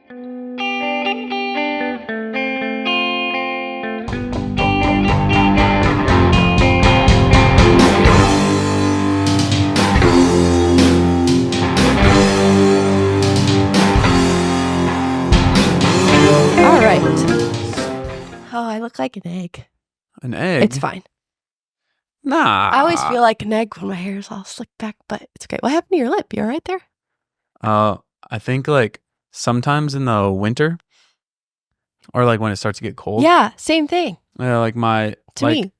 All right. Oh, I look like an egg. An egg? It's fine. Nah. I always feel like an egg when my hair is all slicked back, but it's okay. What happened to your lip? You all right there? I think like sometimes in the winter or like when it starts to get cold. Yeah, same thing. Like my me.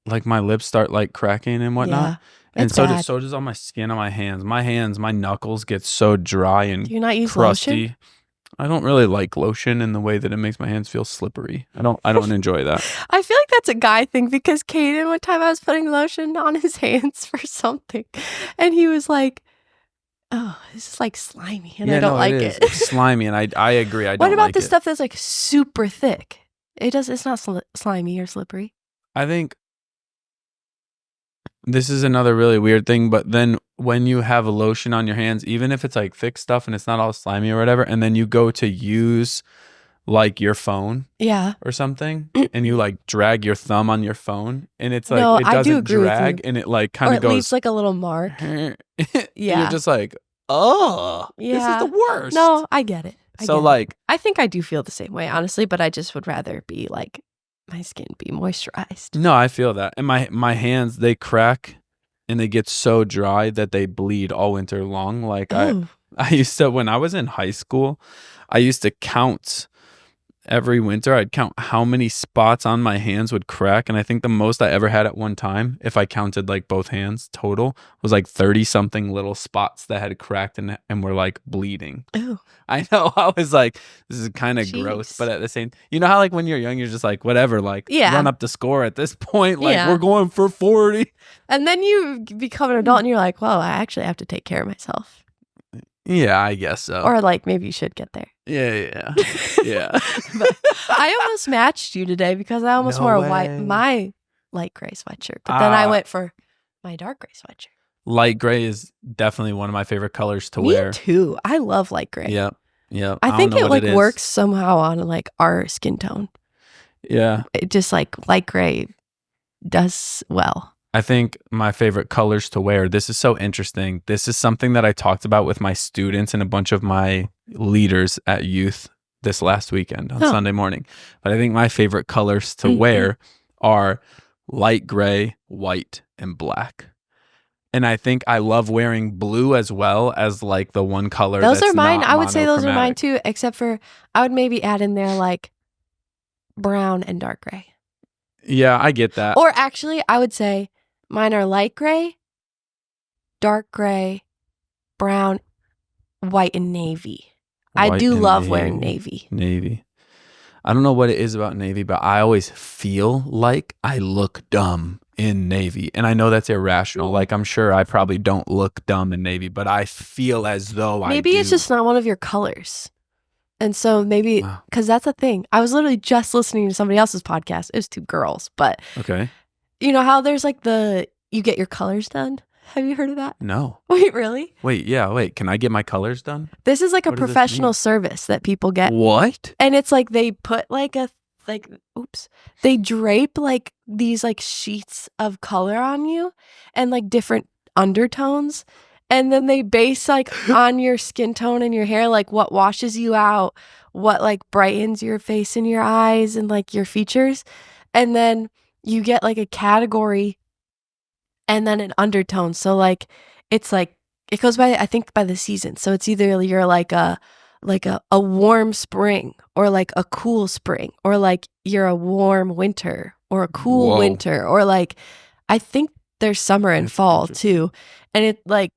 Like my lips start like cracking and whatnot. Yeah, and so does all my skin on my hands. My knuckles get so dry and Do you not use crusty. lotion? I don't really like lotion in the way that it makes my hands feel slippery. I don't enjoy that. I feel like that's a guy thing because Caden, one time I was putting lotion on his hands for something and he was like, oh, this is like slimy and I don't like it. It's slimy and I agree. I don't like it. What about the stuff that's like super thick? It's not slimy or slippery. I think this is another really weird thing, but then when you have a lotion on your hands, even if it's like thick stuff and it's not all slimy or whatever, and then you go to use like your phone or something and you like drag your thumb on your phone and it's like it doesn't drag and it like kind of goes, leaves like a little mark. You're just like, oh, this is the worst. No, I get it. I think I do feel the same way, honestly, but I just would rather be like my skin be moisturized. No, I feel that. And my hands, they crack and they get so dry that they bleed all winter long. Like I used to, when I was in high school, I used to count every winter. I'd count how many spots on my hands would crack. And I think the most I ever had at one time, if I counted like both hands total, was like 30 something little spots that had cracked and were like bleeding. Ooh. I know. I was like, this is kind of gross, but at the same, you know how like when you're young, you're just like, whatever, like run up the score at this point. Like we're going for 40. And then you become an adult and you're like, well, I actually have to take care of myself. Yeah, I guess so. Or like maybe you should get there. Yeah. I almost matched you today because I almost wore my light gray sweatshirt, but then I went for my dark gray sweatshirt. Light gray is definitely one of my favorite colors to wear. Me too. I love light gray. Yep. I think it like works somehow on like our skin tone. Yeah. It just like light gray does well. I think my favorite colors to wear, this is so interesting. This is something that I talked about with my students and a bunch of my leaders at youth this last weekend on Sunday morning. But I think my favorite colors to wear are light gray, white, and black. And I think I love wearing blue as well as like the one color. Those are mine. I would say those are mine too, except for I would maybe add in there like brown and dark gray. Yeah, I get that. Or actually, I would say mine are light gray, dark gray, brown, white, and navy. I do love wearing navy. Navy. I don't know what it is about navy, but I always feel like I look dumb in navy. And I know that's irrational. Like, I'm sure I probably don't look dumb in navy, but I feel as though maybe it's just not one of your colors. And so maybe, because that's a thing. I was literally just listening to somebody else's podcast. It was two girls, but you know how there's like you get your colors done? Have you heard of that? No. Wait, really? Wait, can I get my colors done? This is like a professional service that people get. What? And it's like they put they drape like these like sheets of color on you and like different undertones. And then they base like on your skin tone and your hair, like what washes you out, what like brightens your face and your eyes and like your features. And then you get like a category and then an undertone. So like, it's like, it goes by, I think by the season. So it's either you're like a warm spring or like a cool spring or like you're a warm winter or a cool winter or like, I think there's summer and fall too. And it like,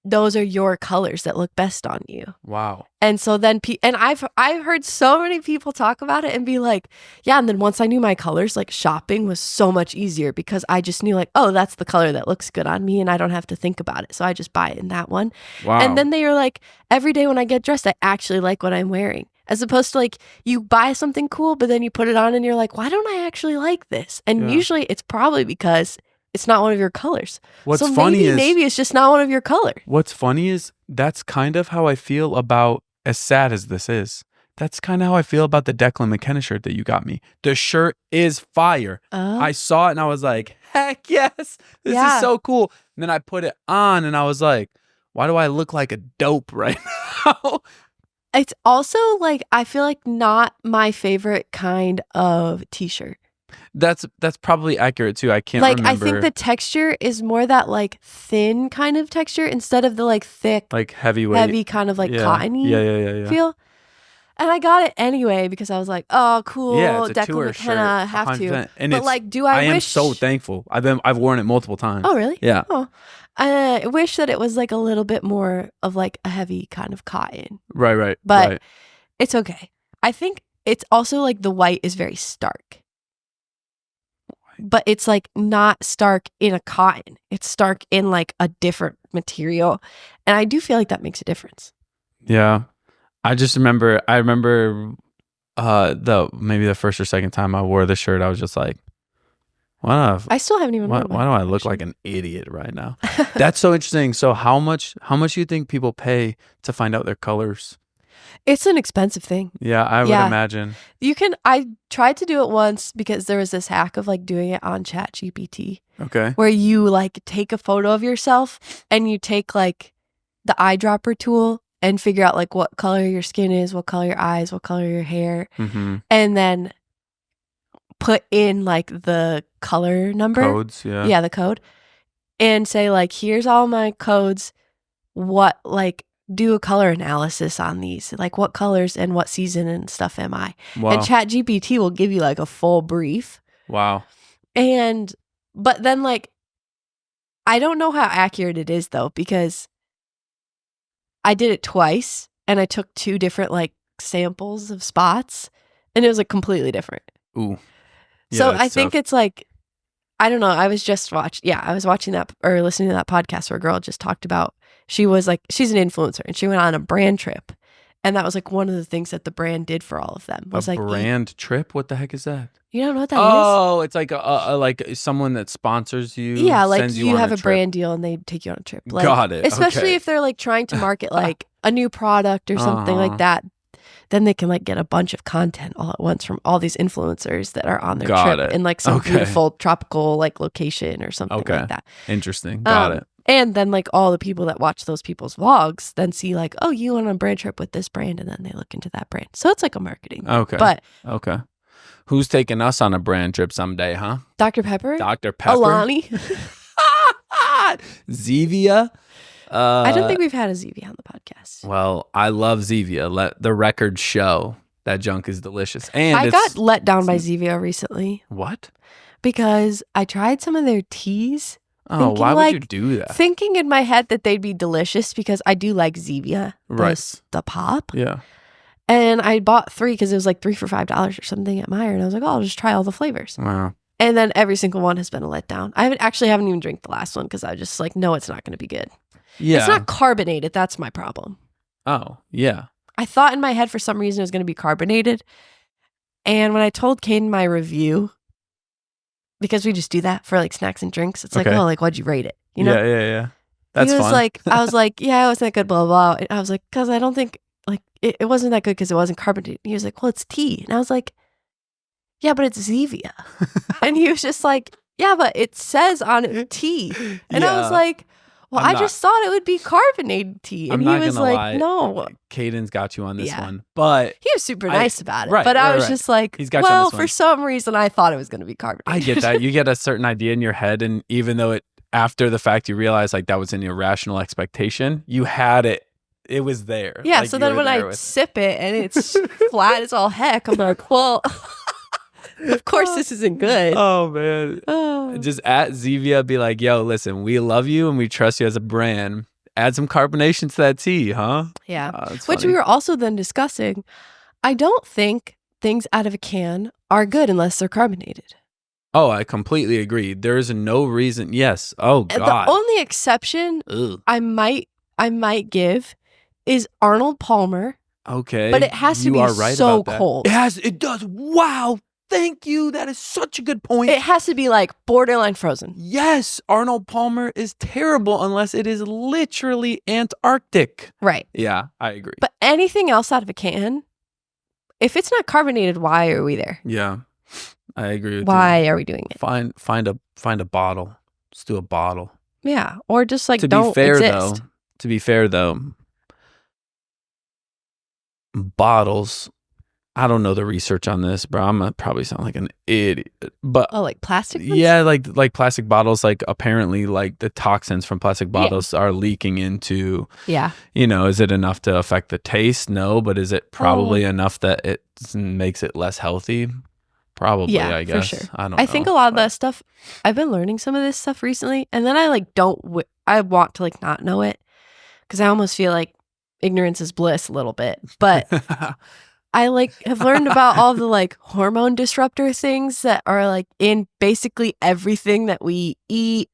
those are your colors that look best on you. Wow. And so then, and I've heard so many people talk about it and be like, yeah. And then once I knew my colors, like shopping was so much easier because I just knew like, oh, that's the color that looks good on me and I don't have to think about it. So I just buy it in that one. Wow. And then they are like, every day when I get dressed, I actually like what I'm wearing. As opposed to like, you buy something cool, but then you put it on and you're like, why don't I actually like this? And usually it's probably because it's not one of your colors. What's funny is maybe it's just not one of your colors. What's funny is that's kind of how I feel about, as sad as this is, That's kind of how I feel about the Declan McKenna shirt that you got me. The shirt is fire. I saw it and I was like, heck yes, this is so cool. And then I put it on and I was like, why do I look like a dope right now? It's also like, I feel like not my favorite kind of t-shirt. That's probably accurate too. I can't remember. I think the texture is more that like thin kind of texture instead of the like thick, like heavyweight, heavy kind of like cottony feel. And I got it anyway because I was like, "Oh, cool, yeah, it's a Declan tour McKenna, shirt, have to." And but like, do I wish? I am so thankful. I've worn it multiple times. Oh, really? Yeah. Oh, I wish that it was like a little bit more of like a heavy kind of cotton. Right. But it's okay. I think it's also like the white is very stark. But it's like not stark in a cotton. It's stark in like a different material. And I do feel like that makes a difference. Yeah. I remember maybe the first or second time I wore the shirt, I was just like, I still haven't even why do I look like an idiot right now? That's so interesting. So how much do you think people pay to find out their colors? It's an expensive thing. Yeah, I would imagine. I tried to do it once because there was this hack of like doing it on ChatGPT. Okay. Where you like take a photo of yourself and you take like the eyedropper tool and figure out like what color your skin is, what color your eyes, what color your hair, and then put in like the color number. Codes, yeah. Yeah, the code. And say like, here's all my codes. What like do a color analysis on these, like what colors and what season and stuff am I? Wow. And ChatGPT will give you like a full brief. Wow. But then like, I don't know how accurate it is though, because I did it twice and I took 2 different like samples of spots and it was like completely different. Ooh. Yeah, so I think it's like, I don't know. I was watching that or listening to that podcast where a girl just talked about, she's an influencer and she went on a brand trip. And that was like one of the things that the brand did for all of them. Was a like brand trip? What the heck is that? You don't know what that is? Oh, it's like like someone that sponsors you. Yeah, like sends you have a trip. brand deal and they take you on a trip. Like, Got it. Especially if they're like trying to market like a new product or something like that. Then they can like get a bunch of content all at once from all these influencers that are on their trip in like some beautiful tropical like location or something like that. Interesting. Got it. And then like all the people that watch those people's vlogs then see like, oh, you went on a brand trip with this brand, and then they look into that brand. So it's like a marketing. Okay. But who's taking us on a brand trip someday, huh? Dr. Pepper? Dr. Pepper? Alani? Zevia? I don't think we've had a Zevia on the podcast. Well, I love Zevia. Let the record show that junk is delicious. And I got let down by Zevia recently. What? Because I tried some of their teas. Oh, why would you do that? Thinking in my head that they'd be delicious because I do like Zevia, the pop. Yeah. And I bought 3 because it was like 3 for $5 or something at Meijer. And I was like, oh, I'll just try all the flavors. Wow. And then every single one has been a letdown. I haven't even drank the last one because I was just like, no, it's not going to be good. Yeah. It's not carbonated. That's my problem. Oh, yeah. I thought in my head for some reason it was going to be carbonated. And when I told Caden my review, because we just do that for like snacks and drinks, it's like, oh, like, why'd you rate it? You know? Yeah. That's fun. I was like, yeah, it wasn't that good, blah, blah, blah. And I was like, because I don't think, like, it wasn't that good because it wasn't carbonated. And he was like, well, it's tea. And I was like, yeah, but it's Zevia. And he was just like, yeah, but it says on it tea. And I was like, well, I just thought it would be carbonated tea. And he was like, no. Caden's got you on this one. But he was super nice about it. Right, but I was just like, He's got you on this for some reason, I thought it was going to be carbonated. I get that. You get a certain idea in your head. And even though after the fact, you realize like that was an irrational expectation, you had it. It was there. Yeah. Like, so then when I sip it and it's flat as all heck, I'm like, well... Of course, this isn't good. Oh, man. Just at Zevia, be like, yo, listen, we love you and we trust you as a brand. Add some carbonation to that tea, huh? Yeah. Which we were also then discussing. I don't think things out of a can are good unless they're carbonated. Oh, I completely agree. There is no reason. Yes. Oh, God. The only exception I might give is Arnold Palmer. Okay. But it has to be so cold. It does. Wow. Thank you. That is such a good point. It has to be like borderline frozen. Yes. Arnold Palmer is terrible unless it is literally Antarctic. Right. Yeah, I agree. But anything else out of a can if it's not carbonated, why are we there? Yeah, I agree with you. Why are we doing it? Find a bottle. Let's do a bottle. Yeah, or just like To don't exist. To be fair though, bottles. I don't know the research on this, bro. I'm gonna probably sound like an idiot, but like plastic ones? Yeah, like plastic bottles. Like apparently, like the toxins from plastic bottles are leaking into. Yeah. Is it enough to affect the taste? No, but is it probably enough that it makes it less healthy? Probably, yeah, I guess. For sure. I don't know. I think a lot of that stuff, I've been learning some of this stuff recently, and then I like I want to like not know it because I almost feel like ignorance is bliss a little bit. But I like have learned about all the like hormone disruptor things that are like in basically everything that we eat,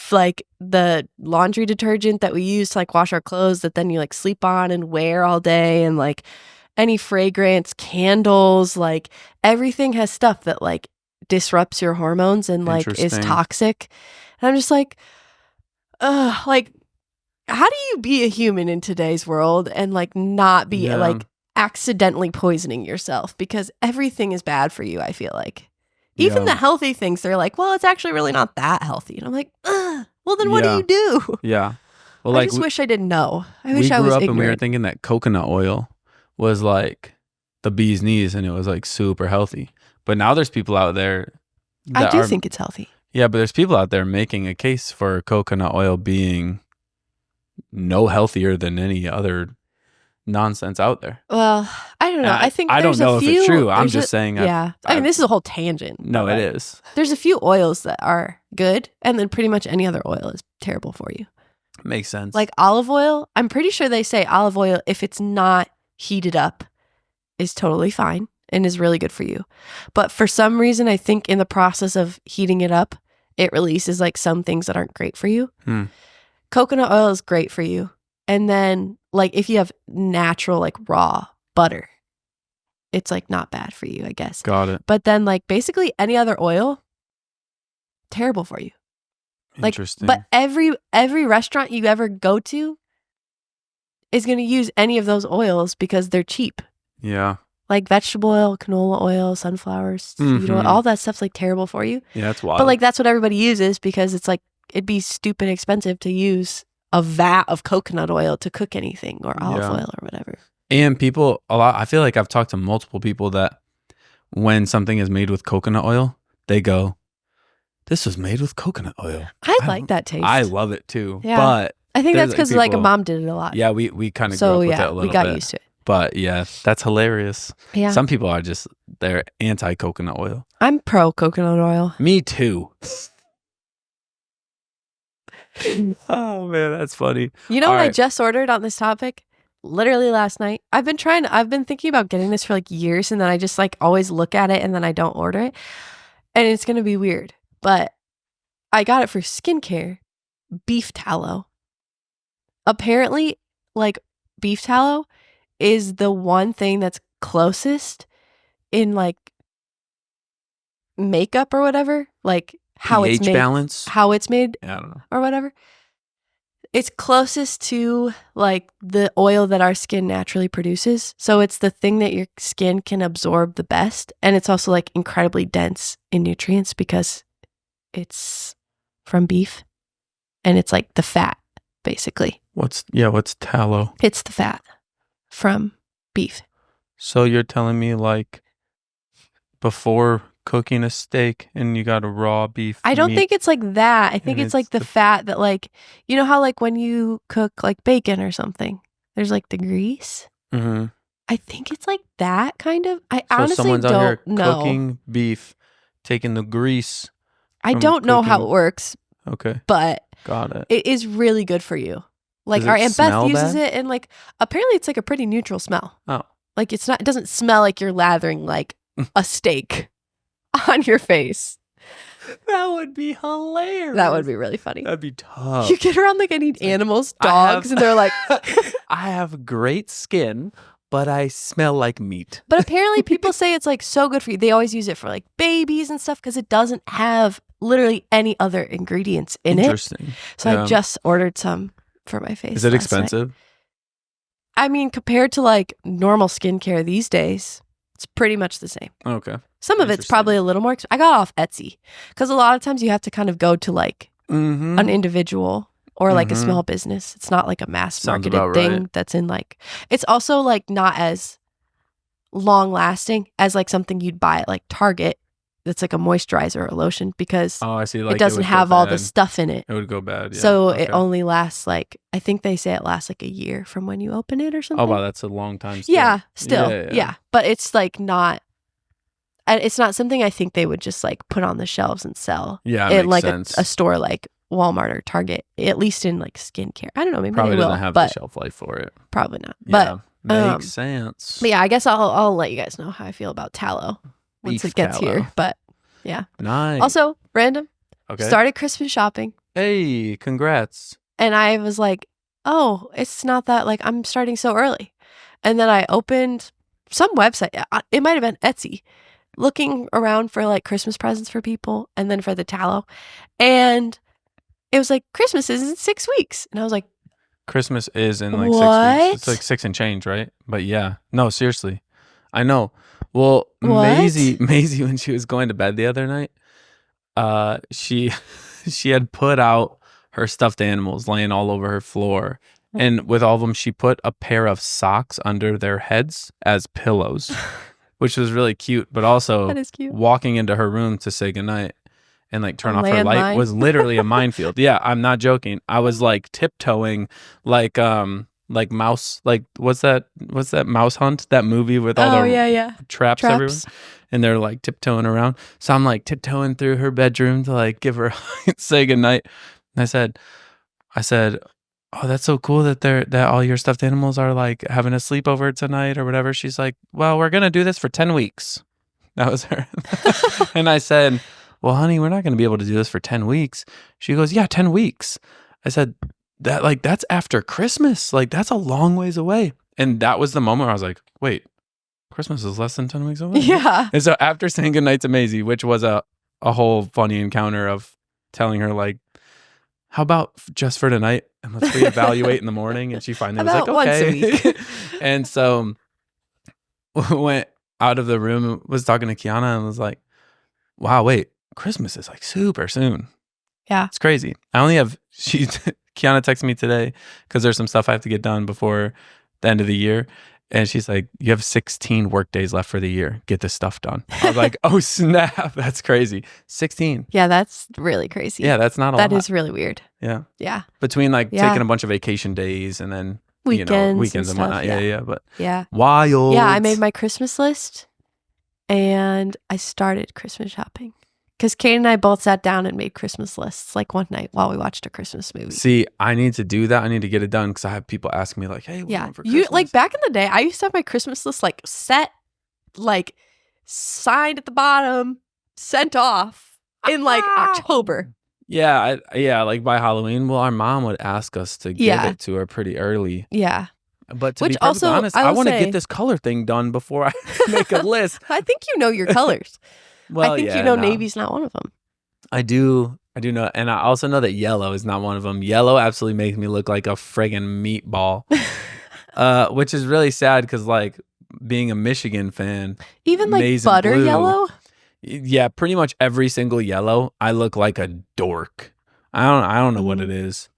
like the laundry detergent that we use to like wash our clothes that then you like sleep on and wear all day, and like any fragrance, candles, like everything has stuff that like disrupts your hormones and like is toxic. And I'm just like, like how do you be a human in today's world and like not be like accidentally poisoning yourself, because everything is bad for you. I feel like even the healthy things, they're like, well, it's actually really not that healthy. And I'm like, well, then what do you do? Yeah. Well, I just wish I didn't know. I wish I was ignorant. We grew up and we were thinking that coconut oil was like the bee's knees and it was like super healthy. But now there's people out there that I do think it's healthy. Yeah, but there's people out there making a case for coconut oil being no healthier than any other nonsense out there. Well, I don't know. I think I don't know if it's true. I'm just saying. Yeah. I mean, this is a whole tangent. No, it is. There's a few oils that are good, and then pretty much any other oil is terrible for you. Makes sense. Like olive oil, I'm pretty sure they say olive oil, if it's not heated up, is totally fine and is really good for you. But for some reason, I think in the process of heating it up, it releases like some things that aren't great for you. Coconut oil is great for you. And then like if you have natural like raw butter, it's like not bad for you, I guess. Got it. But then like basically any other oil, terrible for you. Interesting. Like, but every restaurant you ever go to is going to use any of those oils because they're cheap. Yeah. Like vegetable oil, canola oil, sunflowers, seed oil, all that stuff's like terrible for you. Yeah, that's wild. But like that's what everybody uses because it's like it'd be stupid expensive to use a vat of coconut oil to cook anything or olive oil or whatever. And people I feel like I've talked to multiple people that when something is made with coconut oil, they go, "This was made with coconut oil." I like that taste. I love it too. Yeah. But I think that's because like a mom did it a lot. Yeah, we kind of grew up with it a little bit. We got used to it. But yeah, that's hilarious. Yeah. Some people are they're anti-coconut oil. I'm pro coconut oil. Me too. Oh man, that's funny. You know what I just ordered on this topic? Literally last night. I've been thinking about getting this for like years, and then I just like always look at it and then I don't order it. And it's going to be weird, but I got it for skincare. Beef tallow. Apparently, like beef tallow is the one thing that's closest in like makeup or whatever, like how pH it's made, balance, how it's made, I don't know, or whatever. It's closest to like the oil that our skin naturally produces. So it's the thing that your skin can absorb the best, and it's also like incredibly dense in nutrients because it's from beef, and it's like the fat basically. What's tallow? It's the fat from beef. So you're telling me like before cooking a steak and you got a raw beef I don't think it's like that. I think it's like the fat that like, you know how like when you cook like bacon or something, there's like the grease. Mm-hmm. I think it's like that kind of. I so honestly someone's don't out here know. Cooking beef, taking the grease. I don't know how it works. Okay. But got it. It is really good for you. Like our Aunt Beth uses it, and like apparently it's like a pretty neutral smell. Oh. Like it doesn't smell like you're lathering like a steak on your face. That would be hilarious. That would be really funny. That'd be tough. You get around like any animals, dogs, and they're like, I have great skin, but I smell like meat. But apparently people say it's like so good for you. They always use it for like babies and stuff because it doesn't have literally any other ingredients in it. Interesting. So I just ordered some for my face. Is it expensive? I mean, compared to like normal skincare these days, It's pretty much the same. Okay. Some of it's probably a little more. I got off Etsy because a lot of times you have to kind of go to like an individual or like a small business. It's not like a mass marketed thing that's in like. It's also like not as long lasting as like something you'd buy at like Target. That's like a moisturizer or a lotion because I see. Like it doesn't have all the stuff in it. It would go bad. Yeah. So it only lasts like, I think they say it lasts like a year from when you open it or something. Oh, wow. That's a long time. Still. Yeah, still. Yeah. But it's like not, it's not something I think they would just like put on the shelves and sell. Yeah. In like sense. a store like Walmart or Target, at least in like skincare. I don't know. Maybe probably they will, doesn't have the shelf life for it. Probably not. Yeah, but makes sense. But yeah, I guess I'll let you guys know how I feel about tallow once it gets tallow. here. But yeah. Nice. Also, random. Okay. Started Christmas shopping. Hey, congrats. And I was like, oh, it's not that like I'm starting so early. And then I opened some website. It might have been Etsy, looking around for like Christmas presents for people and then for the tallow. And it was like, Christmas is in 6 weeks. And I was like, Christmas is in like what? 6 weeks. It's like 6 and change, right? But yeah. No, seriously. I know. Well, what? Maisie, when she was going to bed the other night, she had put out her stuffed animals laying all over her floor. And with all of them, she put a pair of socks under their heads as pillows, which was really cute. But also That is cute. Walking into her room to say goodnight and like turn off her light was literally a minefield. Yeah, I'm not joking. I was like tiptoeing like mouse, like what's that Mouse Hunt, that movie with all the traps everywhere, and they're like tiptoeing around. So I'm like tiptoeing through her bedroom to like give her say goodnight. And I said, oh, that's so cool that all your stuffed animals are like having a sleepover tonight or whatever. She's like, well, we're gonna do this for 10 weeks. That was her. And I said, well, honey, we're not gonna be able to do this for 10 weeks. She goes, yeah, 10 weeks. I said, that like that's after Christmas, like that's a long ways away. And that was the moment where I was like, wait, Christmas is less than 10 weeks away. Yeah. And so after saying goodnight to Maisie, which was a whole funny encounter of telling her like, how about just for tonight and let's reevaluate in the morning, and she finally was like, okay. Once a week. And so went out of the room, was talking to Kiana and was like, wow, wait, Christmas is like super soon. Yeah. It's crazy. I only have Kiana texted me today because there's some stuff I have to get done before the end of the year. And she's like, you have 16 work days left for the year. Get this stuff done. I was like, oh, snap. That's crazy. 16. Yeah, that's really crazy. Yeah, that's not a lot. That is really weird. Yeah. Yeah. Between like taking a bunch of vacation days and then weekends and whatnot. Yeah. But wild. Yeah, I made my Christmas list and I started Christmas shopping. Because Kate and I both sat down and made Christmas lists like one night while we watched a Christmas movie. See, I need to do that. I need to get it done because I have people asking me like, hey, what do you want for Christmas? You like back in the day, I used to have my Christmas list like set, like signed at the bottom, sent off in like October. Yeah, like by Halloween. Well, our mom would ask us to give it to her pretty early. Yeah. But to be perfectly honest, I want to get this color thing done before I make a list. I think you know your colors. Well, I think navy's not one of them. I do know, and I also know that yellow is not one of them. Yellow absolutely makes me look like a friggin' meatball, which is really sad because, like, being a Michigan fan, even like butter blue, yellow. Yeah, pretty much every single yellow, I look like a dork. I don't know what it is.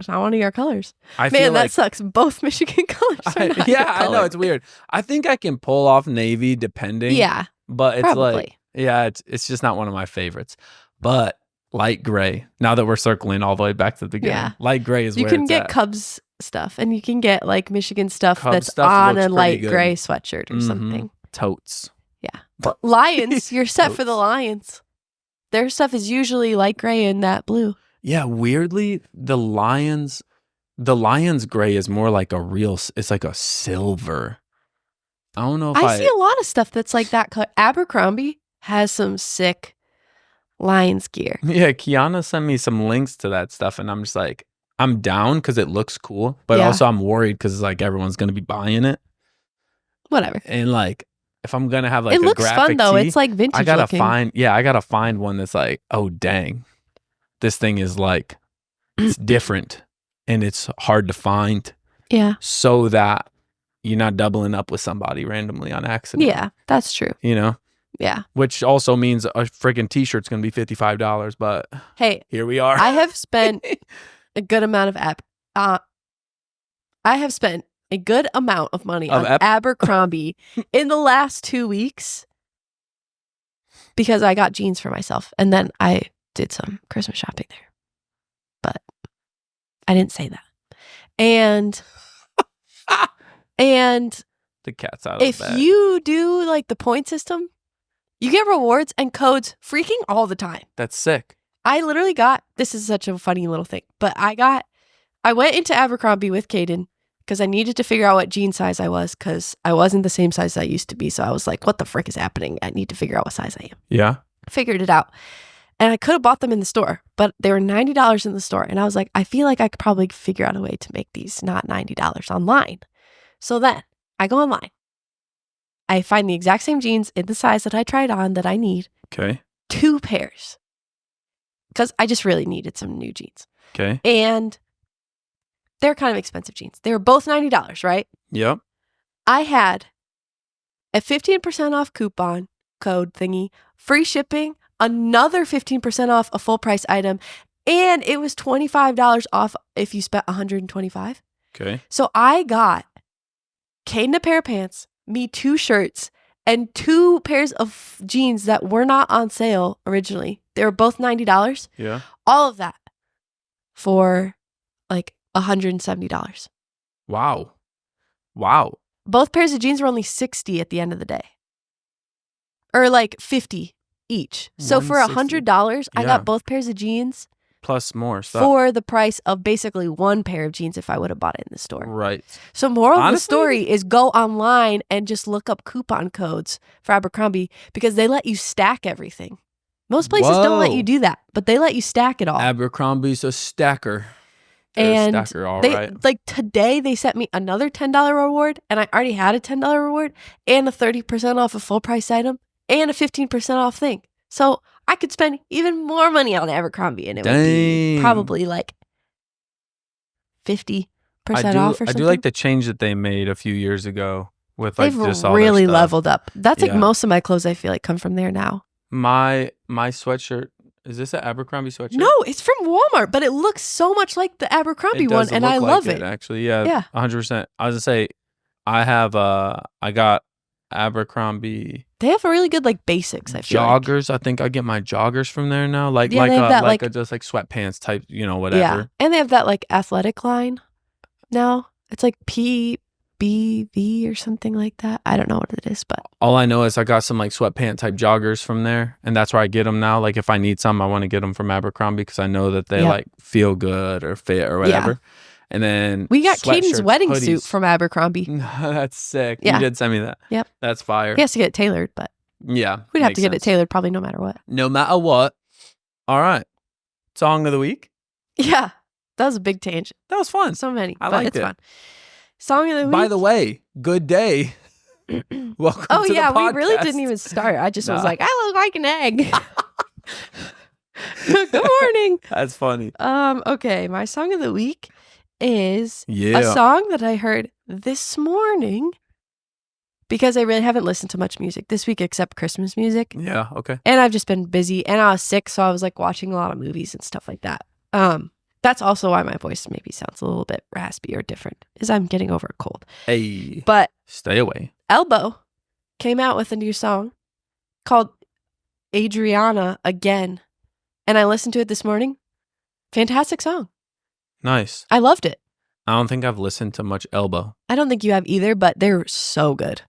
It's not one of your colors. Man, that like, sucks. Both Michigan colors are not your color. I know, it's weird. I think I can pull off navy depending. Yeah, but it's probably. Like. Yeah, it's just not one of my favorites. But light gray, now that we're circling all the way back to the beginning, light gray is where it's at. You can get Cubs stuff, and you can get like Michigan stuff that's on a light gray sweatshirt or something. Totes. Yeah. But Lions, you're set for the Lions. Their stuff is usually light gray and that blue. Yeah, weirdly, the Lions gray is more like it's like a silver. I don't know if I see a lot of stuff that's like that color. Abercrombie has some sick Lions gear. Yeah, Kiana sent me some links to that stuff, and I'm just like, I'm down because it looks cool, but also I'm worried because it's like everyone's gonna be buying it. Whatever. And like, if I'm gonna have like it a looks graphic fun though. tee, it's like vintage. I gotta looking. find one that's like, oh dang, this thing is like, it's different and it's hard to find. Yeah. So that you're not doubling up with somebody randomly on accident. Yeah, that's true. You know? Yeah. Which also means a freaking t-shirt's going to be $55, but hey, here we are. I have spent a good amount of I have spent a good amount of money on Abercrombie in the last 2 weeks because I got jeans for myself. And then I did some Christmas shopping there. But I didn't say that. And the cat's out of the bag. If you do like the point system, you get rewards and codes freaking all the time. That's sick. I literally got, this is such a funny little thing, but I went into Abercrombie with Caden because I needed to figure out what jean size I was because I wasn't the same size I used to be. So I was like, what the frick is happening? I need to figure out what size I am. Yeah. Figured it out. And I could have bought them in the store, but they were $90 in the store. And I was like, I feel like I could probably figure out a way to make these not $90 online. So then I go online. I find the exact same jeans in the size that I tried on that I need. Okay. 2 pairs. Because I just really needed some new jeans. Okay. And they're kind of expensive jeans. They were both $90, right? Yep. I had a 15% off coupon code thingy, free shipping, another 15% off a full price item, and it was $25 off if you spent $125. Okay. So I got Caden a pair of pants, me 2 shirts, and 2 pairs of jeans that were not on sale originally. They were both $90. Yeah. All of that for like $170. Wow. Wow. Both pairs of jeans were only $60 at the end of the day. Or like $50 each. So for $100, I got both pairs of jeans plus more stuff for the price of basically 1 pair of jeans if I would have bought it in the store. Right. So moral of the story is go online and just look up coupon codes for Abercrombie because they let you stack everything. Most places don't let you do that, but they let you stack it all. Abercrombie's a stacker. And a stacker, all they, right. like today they sent me another $10 reward and I already had a $10 reward and a 30% off a full price item and a 15% off thing. So I could spend even more money on Abercrombie and it would be probably like 50% off or something. I do like the change that they made a few years ago with like They've just all really their stuff. leveled up. That's like most of my clothes I feel like come from there now. My sweatshirt, is this an Abercrombie sweatshirt? No, it's from Walmart, but it looks so much like the Abercrombie one and I love it. Actually, yeah. 100%. I was gonna say I got Abercrombie. They have a really good like basics. I feel joggers. I think I get my joggers from there now. Like just like sweatpants type, whatever. Yeah, and they have that like athletic line now. It's like PBV or something like that. I don't know what it is, but all I know is I got some like sweatpant type joggers from there, and that's where I get them now. Like if I need some, I want to get them from Abercrombie because I know that they like feel good or fit or whatever. Yeah. And then we got Caden's wedding suit from Abercrombie. That's sick. Yeah. You did send me that. Yep. That's fire. He has to get it tailored, but yeah, we'd have to get it tailored probably no matter what. No matter what. All right. Song of the week? Yeah. That was a big tangent. That was fun. So many. I liked it. Fun. Song of the week. By the way, good day. Welcome to the podcast. We really didn't even start. I just was like, I look like an egg. Good morning. That's funny. Okay, my song of the week is a song that I heard this morning because I really haven't listened to much music this week except Christmas music. Yeah, okay. And I've just been busy and I was sick, so I was like watching a lot of movies and stuff like that. That's also why my voice maybe sounds a little bit raspy or different, is I'm getting over a cold. Hey. But stay away. Elbow came out with a new song called Adriana Again. And I listened to it this morning. Fantastic song. Nice. I loved it. I don't think I've listened to much Elbow. I don't think you have either, but they're so good.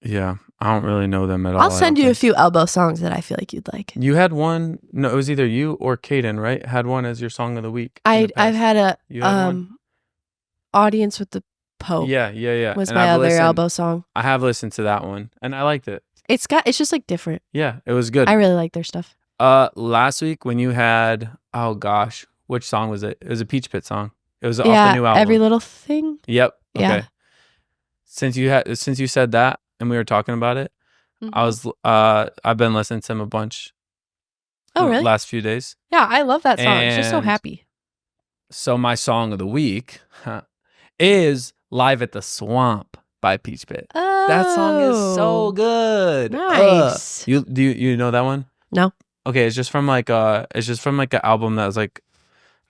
Yeah, I don't really know them at all. I'll send you a few Elbow songs that I feel like you'd like. You had one. No, it was either you or Caden, right? Had one as your song of the week. I've had a Audience with the Pope. Yeah. Was my other Elbow song. I have listened to that one, and I liked it. It's just like different. Yeah, it was good. I really like their stuff. Last week when you had, oh gosh, which song was it? It was a Peach Pit song. It was off the new album. Every Little Thing. Yep. Okay. Yeah. Since you said that and we were talking about it, I've been listening to him a bunch. Oh, really? Last few days. Yeah, I love that song. It's just so happy. So my song of the week is Live at the Swamp by Peach Pit. Oh, That song is so good. nice. You know that one? No. Okay, it's just from like an album that was like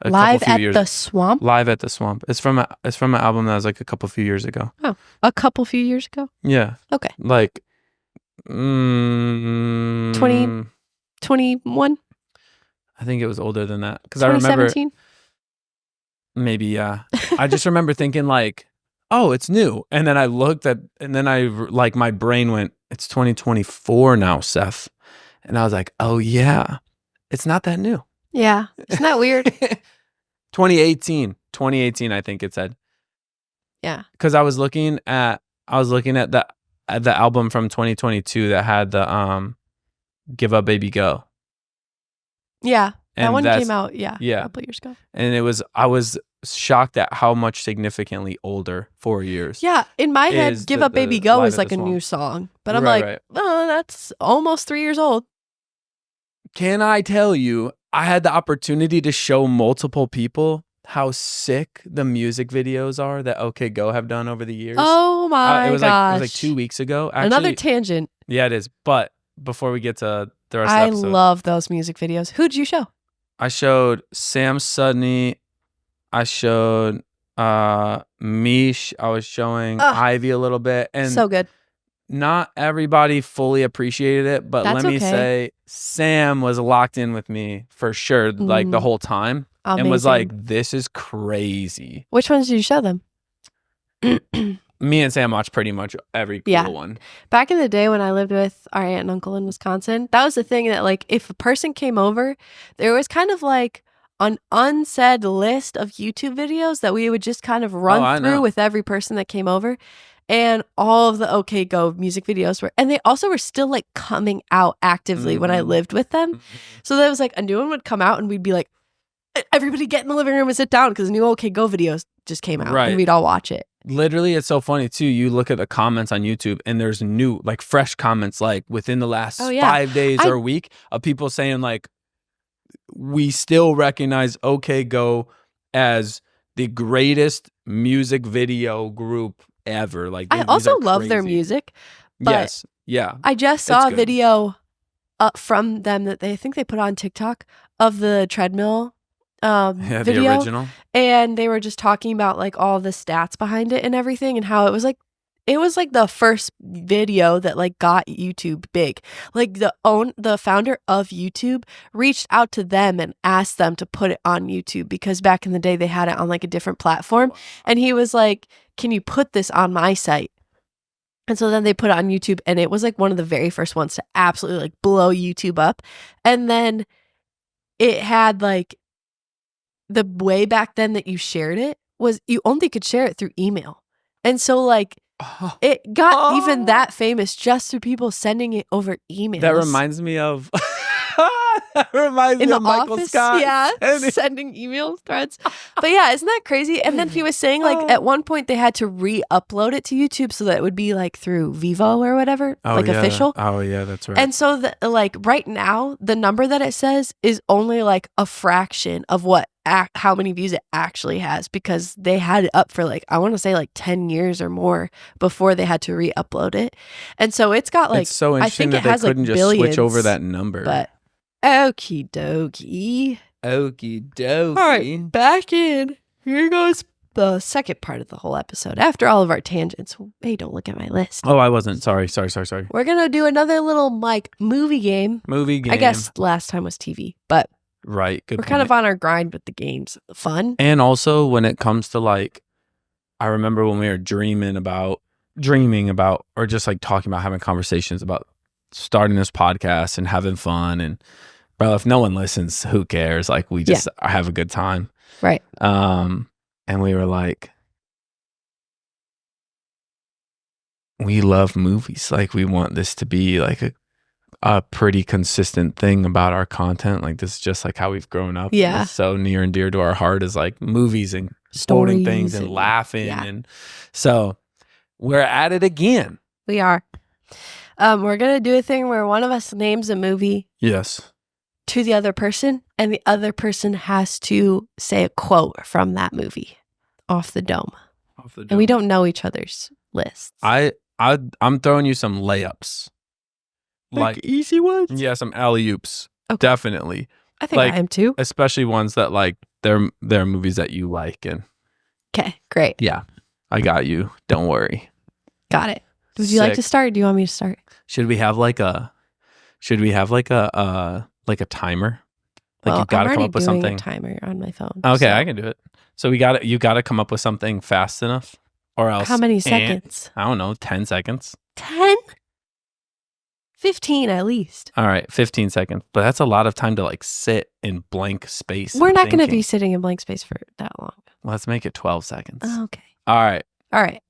a Live couple few at years. the Swamp. Live at the Swamp. It's from an album that was like a couple few years ago. Oh, a couple few years ago. Yeah. Okay. Like 2021. I think it was older than that because I remember 2017. maybe I just remember thinking like, oh, it's new, and then I looked at, and then I like my brain went, it's 2024 now, Seth, and I was like, oh yeah, it's not that new. Yeah, isn't that weird? 2018, I think it said. Yeah, because I was looking at the album from 2022 that had the Give Up Baby Go. Yeah, that And one came out. Yeah, yeah, a couple years ago. And I was shocked at how much significantly older 4 years. Yeah, in my head, Give Up Baby Go is like a new song, but I'm like, oh, that's almost 3 years old. Can I tell you, I had the opportunity to show multiple people how sick the music videos are that OK Go have done over the years. Oh my gosh. It was like 2 weeks ago. Actually, another tangent. Yeah, it is. But before we get to the rest of the episode, I love those music videos. Who'd you show? I showed Sam Sudney. I showed Mish. I was showing Ivy a little bit. And so good. Not everybody fully appreciated it, but let me say Sam was locked in with me for sure, like the whole time. Amazing. And was like, this is crazy. Which ones did you show them? Me and Sam watched pretty much every cool one. Back in the day when I lived with our aunt and uncle in Wisconsin, that was the thing that like if a person came over, there was kind of like an unsaid list of YouTube videos that we would just kind of run through with every person that came over. And all of the OK Go music videos were, and they also were still like coming out actively when I lived with them. So there was like a new one would come out and we'd be like, everybody get in the living room and sit down because new OK Go videos just came out and we'd all watch it. Literally, it's so funny too. You look at the comments on YouTube and there's new, like fresh comments, like within the last 5 days or a week of people saying like, we still recognize OK Go as the greatest music video group ever. Like I also love their music. But yes. Yeah. I just saw a video from them that I think they put on TikTok of the treadmill video. The original. And they were just talking about like all the stats behind it and everything and how it was like the first video that like got YouTube big. Like the founder of YouTube reached out to them and asked them to put it on YouTube because back in the day they had it on like a different platform. And he was like, can you put this on my site? And so then they put it on YouTube and it was like one of the very first ones to absolutely like blow YouTube up. And then it had like the way back then that you shared it was you only could share it through email. And so like it got even that famous just through people sending it over emails. That reminds me of Michael office, Scott. Yeah, sending email threads. But yeah, isn't that crazy? And then he was saying like at one point they had to re-upload it to YouTube so that it would be like through Vivo or whatever, official. Oh yeah, that's right. And so like right now, the number that it says is only like a fraction of how many views it actually has because they had it up for like, I want to say like 10 years or more before they had to re-upload it. And so it's got like, it's so interesting that they couldn't just switch over that number. But okie dokie. Okie dokie. All right, back in. Here goes the second part of the whole episode. After all of our tangents. Hey, don't look at my list. Oh, I wasn't. Sorry. We're going to do another little movie game. I guess last time was TV, but right. Good we're point. kind of on our grind with the games. Fun. And also when it comes to like, I remember when we were dreaming about, or just like talking about having conversations about starting this podcast and having fun. And bro, if no one listens, who cares? Like we just have a good time. Right. And we were like, we love movies. Like we want this to be like a pretty consistent thing about our content. Like this is just like how we've grown up. Yeah. It's so near and dear to our heart is like movies and quoting things and laughing. Yeah. And so we're at it again. We are. We're going to do a thing where one of us names a movie. Yes. To the other person, and the other person has to say a quote from that movie off the dome. off the dome. And we don't know each other's lists. I'm throwing you some layups. Like easy ones? Yeah, some alley-oops. Okay. Definitely. I think I am too. Especially ones that like they're movies that you like. And okay, great. Yeah, I got you. Don't worry. Got it. Would you like to start? Or do you want me to start? Should we have like a timer? Like you got to come up with something. A timer on my phone. Okay, so. I can do it. So you got to come up with something fast enough, or else. How many seconds? I don't know. 10 seconds. 10? 15 at least. All right, 15 seconds. But that's a lot of time to like sit in blank space. We're not going to be sitting in blank space for that long. Let's make it 12 seconds. Okay. All right.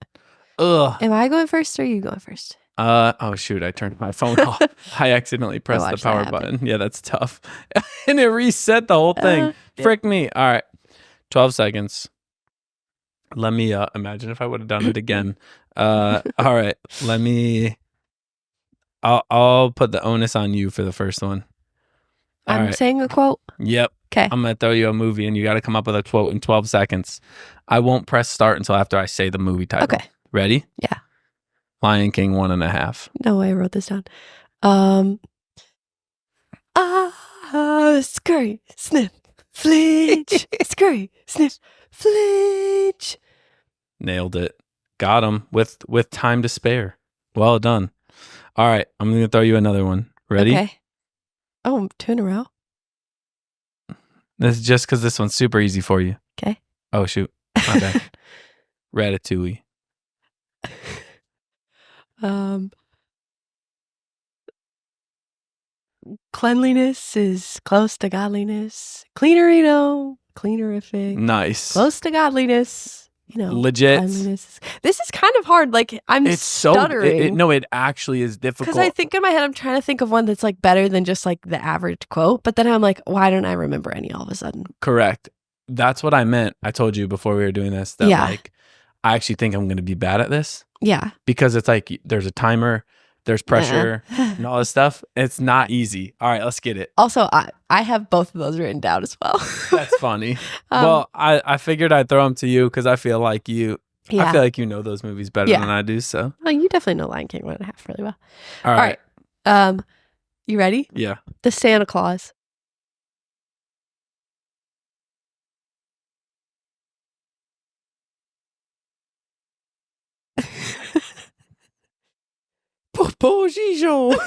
Ugh. Am I going first or are you going first? Oh shoot, I turned my phone off. I accidentally pressed the power button. Yeah, that's tough. And it reset the whole thing. Frick me. All right. 12 seconds. Let me imagine if I would have done it again. All right. I'll put the onus on you for the first one. I'm saying a quote? Yep. Okay. I'm going to throw you a movie and you got to come up with a quote in 12 seconds. I won't press start until after I say the movie title. Okay. Ready? Yeah. Lion King 1.5. No way I wrote this down. Scurry, sniff, flinch. Scurry, sniff, flinch. Nailed it. Got him with time to spare. Well done. All right, I'm going to throw you another one. Ready? Okay. Oh, 2 in a row. This is just because this one's super easy for you. Okay. Oh, shoot. My bad. Ratatouille. Cleanliness is close to godliness. Cleanerino, cleanerific. Nice. Close to godliness. You know, legit. Cleanliness. This is kind of hard. Like it's stuttering. No, it actually is difficult. Because I think in my head, I'm trying to think of one that's like better than just like the average quote. But then I'm like, why don't I remember any all of a sudden? Correct. That's what I meant. I told you before we were doing this that like I actually think I'm going to be bad at this. Yeah. Because it's like there's a timer, there's pressure, and all this stuff. It's not easy. All right, let's get it. Also, I have both of those written down as well. That's funny. Well, I figured I'd throw them to you because I feel like I feel like you know those movies better than I do. So. Well, you definitely know Lion King 1.5 really well. All right. You ready? Yeah. The Santa Claus. Popo Gijo. At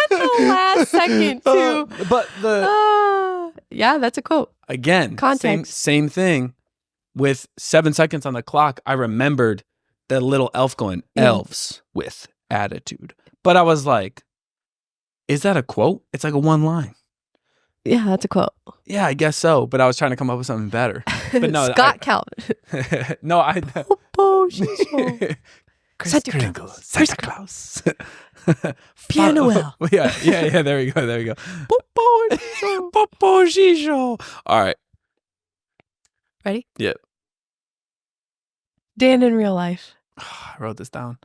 the last second too. But yeah, that's a quote. Again, context. Same thing. With 7 seconds on the clock, I remembered the little elf going, elves with attitude. But I was like, is that a quote? It's like a one line. Yeah, that's a quote. Yeah, I guess so. But I was trying to come up with something better. But no, Scott Calvin. No, I. Popo Gijo. Santa Claus. Pianoel. Yeah. There we go. Popo Gijo. All right. Ready? Yep. Dan in real life. I wrote this down.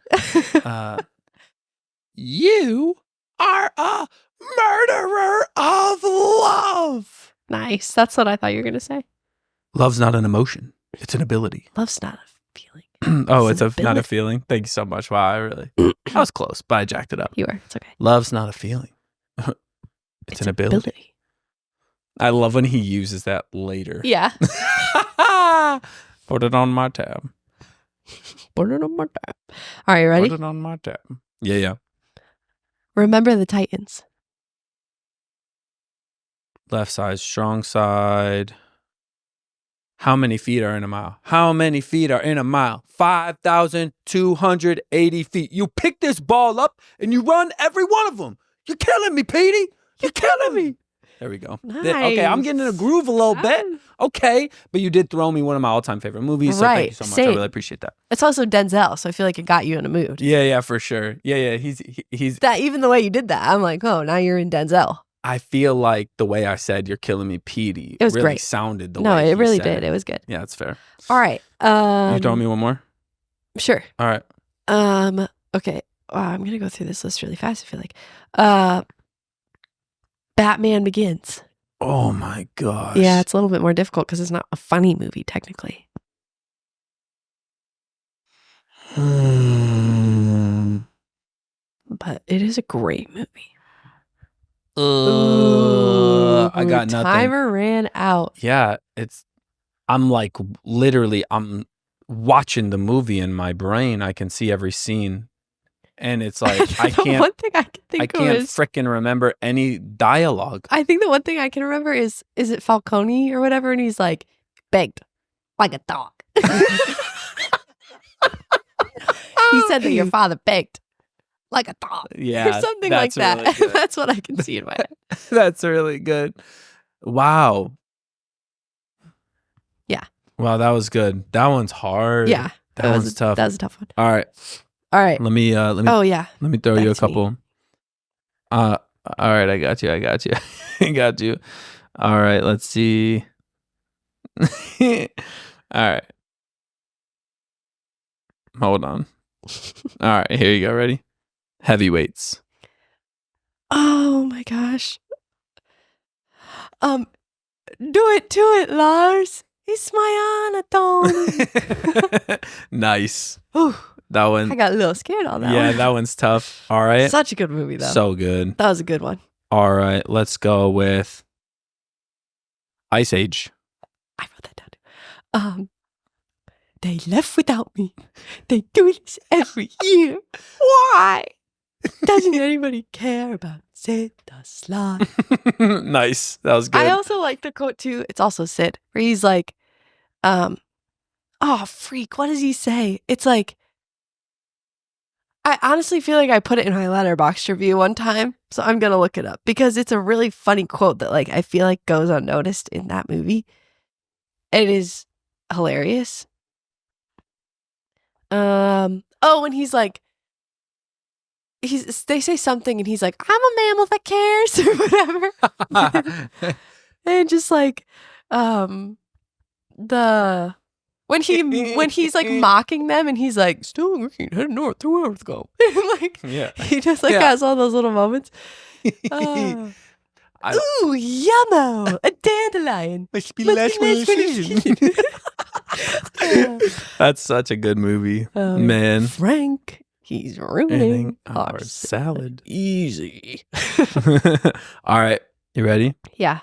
You are a murderer of love. Nice. That's what I thought you were going to say. Love's not an emotion. It's an ability. Love's not a feeling. It's not a feeling. Thank you so much. Wow, I was close, but I jacked it up. You were. It's okay. Love's not a feeling. It's an ability. I love when he uses that later. Yeah. Put it on my tab. Put it on my tab. All right, ready? Put it on my tab. Yeah. Remember the Titans. Left side, strong side. How many feet are in a mile? How many feet are in a mile? 5,280 feet. You pick this ball up and you run every one of them. You're killing me, Petey. You're killing me. There we go. Nice. Okay, I'm getting in a groove a little bit. Okay, but you did throw me one of my all-time favorite movies. So thank you so much. Same. I really appreciate that. It's also Denzel, so I feel like it got you in a mood. Yeah, for sure. Yeah. He's that. Even the way you did that, I'm like, oh, now you're in Denzel. I feel like the way I said "you're killing me, Petey," it was really great. Sounded the way. No, it really said did. It was good. Yeah, it's fair. All right. You throwing me one more? Sure. All right. Okay. Wow, I'm gonna go through this list really fast. I feel like. Batman Begins. Oh my gosh. Yeah, it's a little bit more difficult because it's not a funny movie technically. But it is a great movie. I got nothing. Timer ran out. Yeah, I'm like literally I'm watching the movie in my brain. I can see every scene. And it's like I can't one thing I can think of can't is frickin' remember any dialogue. I think the one thing I can remember is it Falcone or whatever, and he's like begged like a dog. He said that your father begged like a dog. Yeah, or something like that. Really That's what I can see in my head. That's really good. Wow. Yeah. Wow, that was good. That one's hard. Yeah. That one's tough. That was a tough one. All right. Let me Oh yeah. Let me throw you a That's me. couple. All right, I got you. I got you. All right, let's see. All right. Hold on. All right, here you go. Ready? Heavyweights. Oh my gosh. Do it to it, Lars. It's my Anatone. Nice. Ooh, That one. I got a little scared on that one. Yeah, that one's tough. All right. Such a good movie, though. So good. That was a good one. All right, let's go with Ice Age. I wrote that down. They left without me. They do this every year. Why? Doesn't anybody care about Sid the Sloth? Nice. That was good. I also like the quote too. It's also Sid, where he's like, oh freak, what does he say? It's like, I honestly feel like I put it in my Letterboxd review one time, so I'm gonna look it up because it's a really funny quote that like I feel like goes unnoticed in that movie. It is hilarious. When he's like, they say something and he's like, I'm a mammal that cares or whatever. And just like, when he's like mocking them and he's like, still green, headed north 2 hours ago. Like, yeah. he just like has all those little moments. Ooh, yummo, a dandelion. Must be Must be nice when it's That's such a good movie, man. Frank, he's ruining our salad. Easy. All right, you ready? Yeah.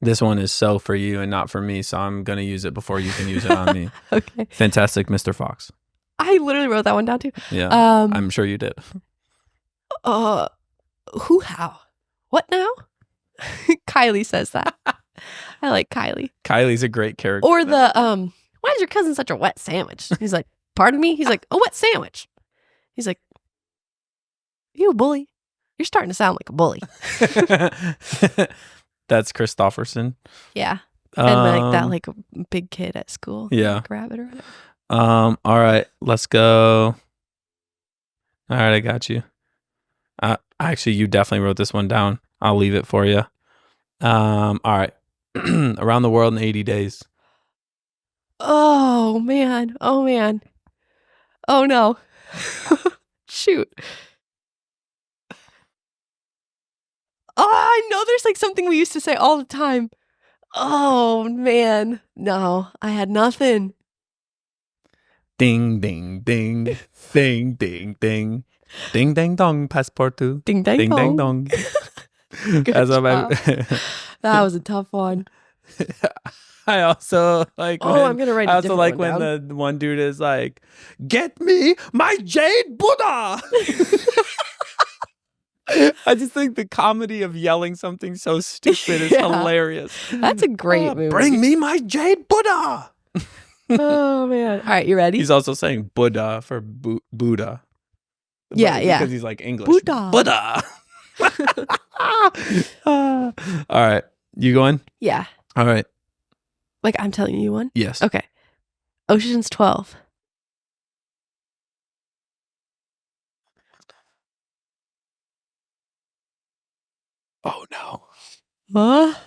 This one is so for you and not for me, so I'm gonna use it before you can use it on me. Okay. Fantastic Mr. Fox. I literally wrote that one down too. Yeah. I'm sure you did. Who, how? What now? Kylie says that. I like Kylie. Kylie's a great character. Or the, why is your cousin such a wet sandwich? He's like, pardon me? He's like, a wet sandwich. He's like, you a bully? You're starting to sound like a bully. That's Christopherson. Yeah. And like that like big kid at school. Yeah. Like rabbit or whatever. All right, let's go. All right, I got you. Actually, you definitely wrote this one down. I'll leave it for you. All right. Around the World in 80 Days. Oh, man. Oh, man. Oh, no. Shoot. Oh, I know there's like something we used to say all the time. Oh, man. No, I had nothing. Ding, ding, ding. Ding, ding, ding. Ding, ding, dong. Passport to. Ding, dang, Ding, ding, dong. dong. Good job. That was a tough one. I also like. Oh, I'm gonna write. I also like when the one dude is like, "Get me my jade Buddha." I just think the comedy of yelling something so stupid is hilarious. That's a great movie. Bring me my jade Buddha. Oh man! All right, you ready? He's also saying Buddha for Buddha. Yeah, yeah. Because he's like English. Buddha. Buddha. All right, you going? Yeah. All right. Like I'm telling you one? Yes. Okay. Ocean's 12. Oh no. What?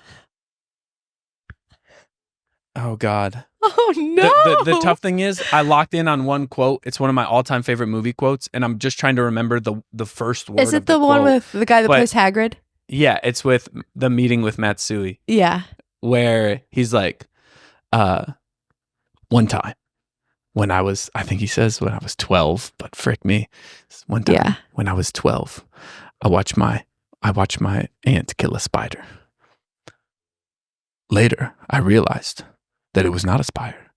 Oh God. Oh no. The tough thing is I locked in on one quote. It's one of my all-time favorite movie quotes, and I'm just trying to remember the first word. Is it of the one quote. with the guy that plays Hagrid? Yeah, it's with the meeting with Matsui. Yeah. Where he's like, one time I think he says when I was 12, but frick me. One time when I was 12, I watched my aunt kill a spider. Later, I realized that it was not a spider.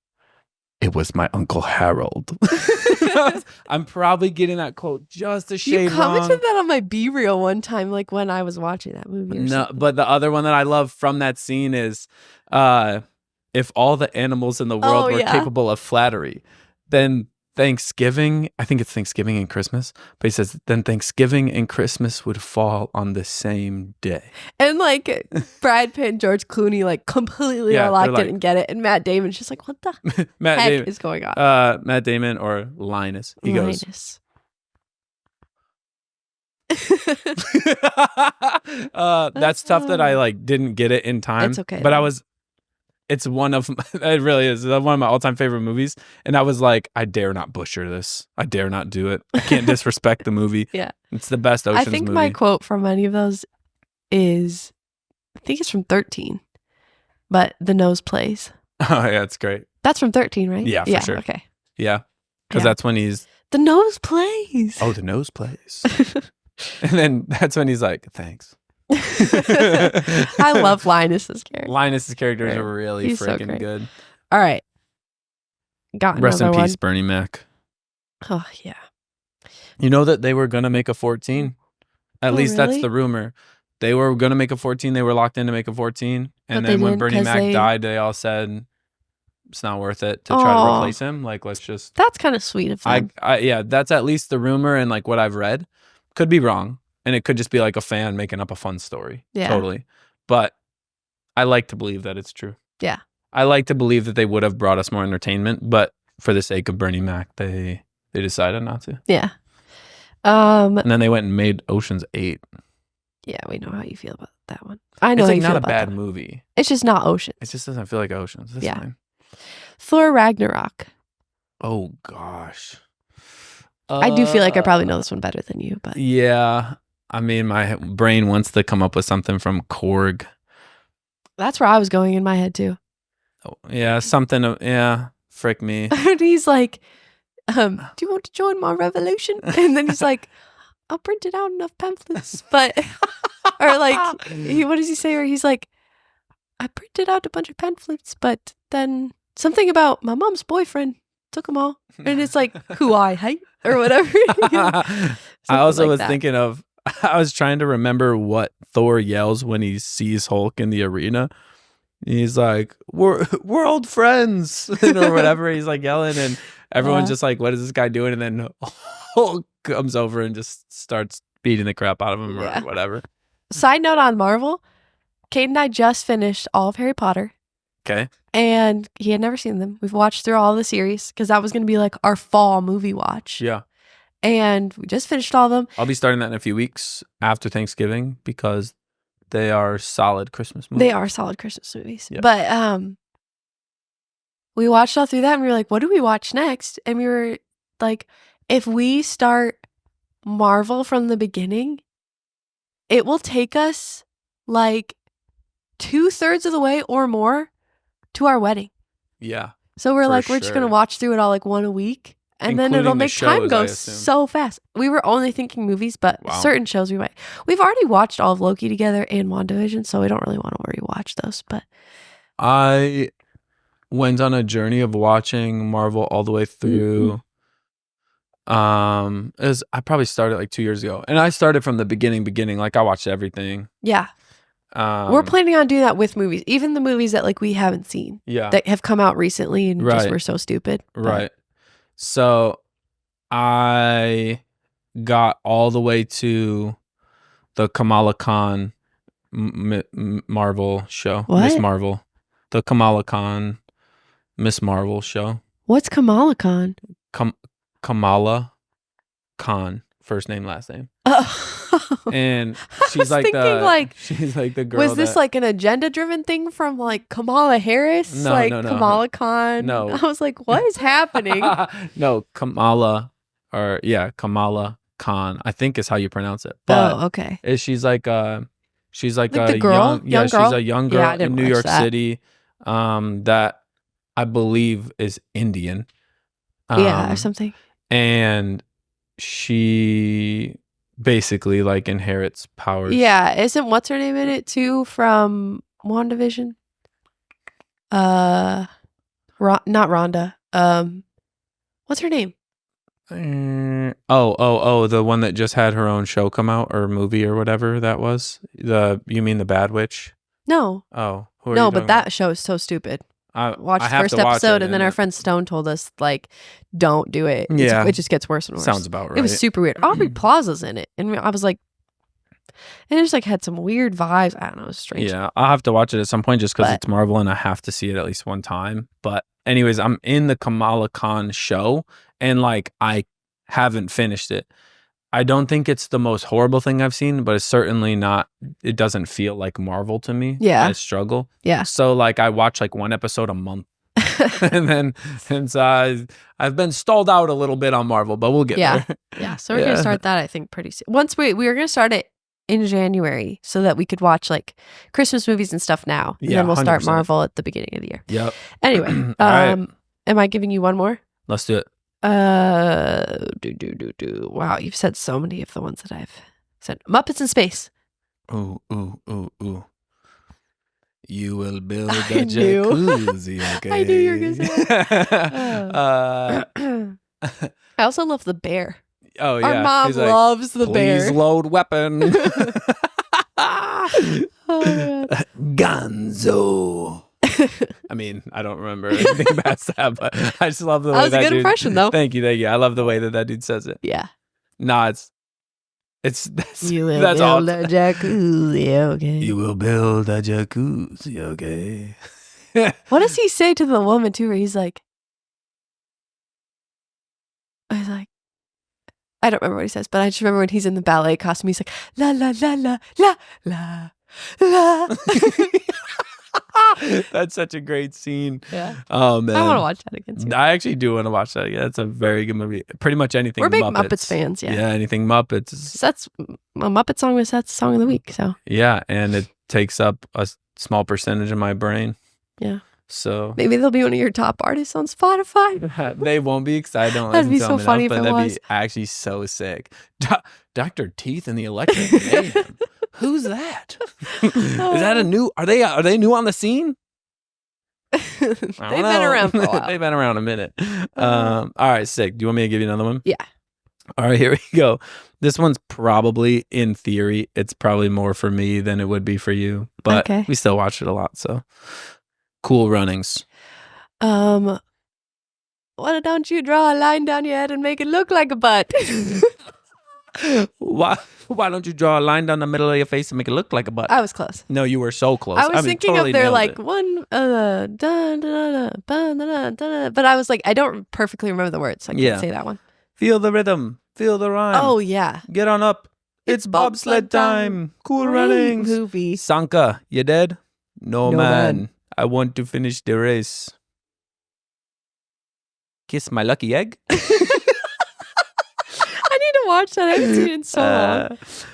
It was my Uncle Harold. I'm probably getting that quote just a shade You commented wrong. that on my Be Real one time, like when I was watching that movie. No, but the other one that I love from that scene is, if all the animals in the world were capable of flattery, then Thanksgiving, I think it's Thanksgiving and Christmas, but he says, then Thanksgiving and Christmas would fall on the same day. And like Brad Pitt and George Clooney like completely didn't get it. And Matt Damon's just like, what the heck is going on? Matt Damon or Linus. He goes. That's tough that I like didn't get it in time. It's okay. But it's one of it really is one of my all-time favorite movies, and I was like, I dare not butcher this. I dare not do it. I can't disrespect the movie. Yeah, it's the best Ocean's movie. I think my quote from any of those is, I think it's from 13, but the nose plays. Oh yeah, it's great. That's from 13, right? Yeah, for sure. Okay. Yeah, because that's when he's the nose plays. Oh, the nose plays. And then that's when he's like, thanks. I love Linus's character. Linus's characters are really freaking good. All right. Got Rest in peace, one. Bernie Mac. Oh, yeah. You know that they were going to make a 14? At least that's the rumor. They were going to make a 14. They were locked in to make a 14. And then when Bernie Mac died, they all said, it's not worth it to try to replace him. Like, let's just... That's kind of sweet of them. Yeah, that's at least the rumor and like what I've read. Could be wrong. And it could just be like a fan making up a fun story. Yeah. Totally. But I like to believe that it's true. Yeah. I like to believe that they would have brought us more entertainment, but for the sake of Bernie Mac, they decided not to. Yeah. And then they went and made Ocean's 8. Yeah, we know how you feel about that one. I know it's how like you not feel a about bad that. movie. It's just not Ocean. It just doesn't feel like Ocean's. That's fine. Thor Ragnarok. Oh gosh. I do feel like I probably know this one better than you, but yeah. I mean, my brain wants to come up with something from Korg. That's where I was going in my head too. Oh, yeah, something. Yeah, frick me. And he's like, do you want to join my revolution? And then he's like, I'll print it out enough pamphlets. But, or like, what does he say? Or he's like, I printed out a bunch of pamphlets, but then something about my mom's boyfriend took them all. And it's like, who I hate or whatever. I also was thinking of, I was trying to remember what Thor yells when he sees Hulk in the arena. He's like, we're old friends or whatever. He's like yelling and everyone's just like, what is this guy doing? And then Hulk comes over and just starts beating the crap out of him or whatever. Side note on Marvel, Kate and I just finished all of Harry Potter. Okay. And he had never seen them. We've watched through all the series because that was going to be like our fall movie watch. Yeah. And we just finished all of them. I'll be starting that in a few weeks after Thanksgiving because they are solid Christmas movies. They are solid Christmas movies. Yeah. But we watched all through that and we were like, what do we watch next? And we were like, if we start Marvel from the beginning, it will take us like 2/3 of the way or more to our wedding. Yeah. So we're like, we're just going to watch through it all like one a week. And including then it'll make shows, time go so fast. We were only thinking movies, but certain shows we might. We've already watched all of Loki together and WandaVision, so we don't really want to rewatch those. But I went on a journey of watching Marvel all the way through. I probably started like 2 years ago, and I started from the beginning. Like I watched everything. Yeah. We're planning on doing that with movies, even the movies that like we haven't seen. Yeah. That have come out recently and just were so stupid. Right. So I got all the way to the Kamala Khan Marvel show. What? Miss Marvel. The Kamala Khan Miss Marvel show. What's Kamala Khan? Kamala Khan. First name, last name. And she's like she's like the girl. Was this like an agenda-driven thing from like Kamala Harris? No, like no. Kamala Khan? No. I was like, what is happening? No, Kamala Khan, I think is how you pronounce it. But okay. She's like a the girl? young girl. She's a young girl in New York City that I believe is Indian. Yeah, or something. And she basically like inherits powers. Yeah, isn't what's her name in it too from WandaVision? Not Rhonda. What's her name? The one that just had her own show come out or movie or whatever that was. You mean the Bad Witch? No. Oh, who are no, you but talking that show is so stupid. Watch I the have first to watch episode, it, and then our friend Stone told us like, don't do it. Yeah. It just gets worse and worse. Sounds about right. It was super weird. Aubrey Plaza's in it, and I was like, and it just like had some weird vibes. I don't know, it was strange. Yeah, I'll have to watch it at some point just because it's Marvel and I have to see it at least one time. But anyways, I'm in the Kamala Khan show and like I haven't finished it. I don't think it's the most horrible thing I've seen, but it's certainly not, it doesn't feel like Marvel to me. Yeah. I struggle. Yeah. So like I watch like one episode a month. And then since I've been stalled out a little bit on Marvel, but we'll get there. Yeah. So we're going to start that, I think, pretty soon. Once we were going to start it in January so that we could watch like Christmas movies and stuff now. And then we'll start 100%. Marvel at the beginning of the year. Yep. Anyway, right. Am I giving you one more? Let's do it. Wow, you've said so many of the ones that I've said. Muppets in Space. Ooh. You will build a I knew. jacuzzi, okay? I knew you were going to say that. I also love the bear. Oh, yeah. Our mom He's like, loves the bear. Please load weapon. Gonzo. I mean, I don't remember anything past that, but I just love the way that was a good impression, though. Thank you. I love the way that dude says it. Yeah. Nah, that's You will that's build awesome. a jacuzzi, okay? You will build a jacuzzi, okay? What does he say to the woman too? Where he's like, I don't remember what he says, but I just remember when he's in the ballet costume, he's like, la la la la la la la. That's such a great scene. Yeah. Oh man, I want to watch that again too. I actually do want to watch that again. That's a very good movie. Pretty much anything. We're big Muppets fans, yeah. Yeah, anything Muppets. That's a Muppet song was that's song of the week. So yeah, and it takes up a small percentage of my brain. Yeah. So maybe they'll be one of your top artists on Spotify. They won't be because I don't That'd listen be to so them funny enough, if but it that'd was. be actually so sick. Dr. Teeth and the Electric Mayhem. Who's that? Is that a new? Are they new on the scene? They've been around for a while. They've been around a minute. All right, sick. Do you want me to give you another one? Yeah. All right, here we go. This one's probably, in theory, it's probably more for me than it would be for you, but we still watch it a lot. So, Cool Runnings. Why don't you draw a line down your head and make it look like a butt? Why don't you draw a line down the middle of your face and make it look like a butt? I was close. No, you were so close. I was thinking totally of their nailed like it. one but I was like, I don't perfectly remember the words, so I can't say that one. Feel the rhythm, feel the rhyme. Oh yeah. Get on up. It's bobsled time. Cool Runnings. Movie. Sanka, you dead? No, No, man. man. I want to finish the race. Kiss my lucky egg. I need to watch that. I haven't seen it in so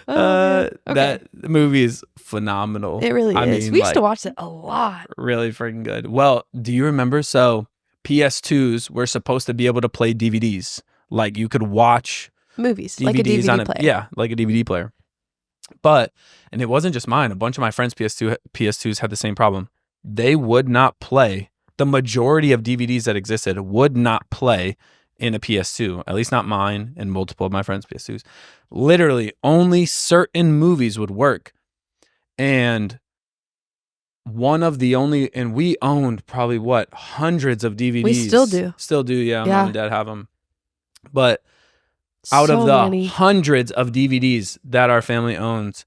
long. That movie is phenomenal. It really I is. mean, We used to watch that a lot. Really freaking good. Well, do you remember? So PS2s were supposed to be able to play DVDs. Like you could watch movies, DVDs like a DVD on player. Yeah, like a DVD player. But, and it wasn't just mine. A bunch of my friends' PS2s had the same problem. They would not play. The majority of DVDs that existed would not play in a PS2, at least not mine and multiple of my friends' PS2s. Literally, only certain movies would work. And one of the only, and we owned probably hundreds of DVDs. We still do. Still do, yeah. Yeah. Mom and dad have them. But out of the hundreds of DVDs that our family owns,